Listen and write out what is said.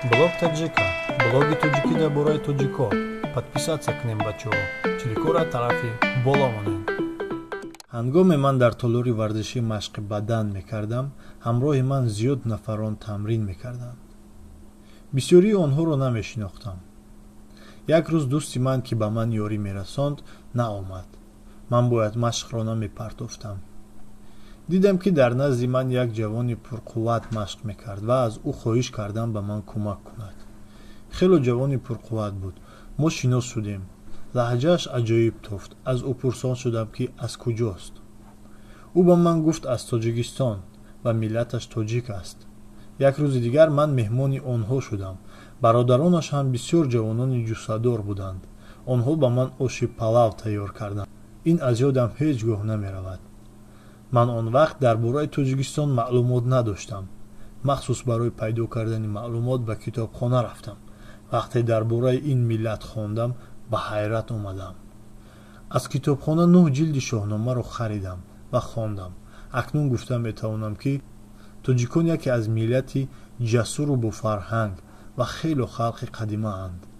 Блог Таджика. Блоги тоҷикӣ дар бораи тоҷико. Подписаться кунем бачаҳо. Чиликора тарафи боло монед. ҳангоме ман дар толори варзишӣ машқи бадан мекардам, ҳамроҳи ман зиёд нафарон тамрин мекарданд. бисёрии онҳоро намешинохтам. як рӯз дӯсти ман, ки ба ман ёрӣ мерасонд, наомад. ман бояд машқро намепартофтам. дидам, ки дар назди ман як ҷавони пурқувват машқ мекард ва аз ӯ хоҳиш кардам ба ман кӯмак кунад. хело ҷавони пурқувват буд. мо шинос шудем. лаҳҷааш аҷоиб тофт. аз ӯ пурсон шудам, ки аз куҷост. ӯ ба ман гуфт аз Тоҷикистон ва миллаташ тоҷик аст. як рӯзи дигар ман меҳмони онҳо шудам. бародаронаш ҳам бисёр ҷавонони ҷусадор буданд. онҳо ба ман оши палав тайёр карданд. ин аз ёдам ҳеҷ гоҳ намеравад. ман он вақт дар бораи Тоҷикистон маълумот надоштам. махсус барои пайдо кардани маълумот ба китобхона рафтам. вақте дар бораи ин миллат хондам, ба ҳайрат омадам. аз китобхона 9 ҷилди шоҳномаро харидам ва хондам. акнун гуфта метавонам, ки тоҷикон яке аз миллати ҷасуру бофарҳанг ва хело халқи қадимаанд.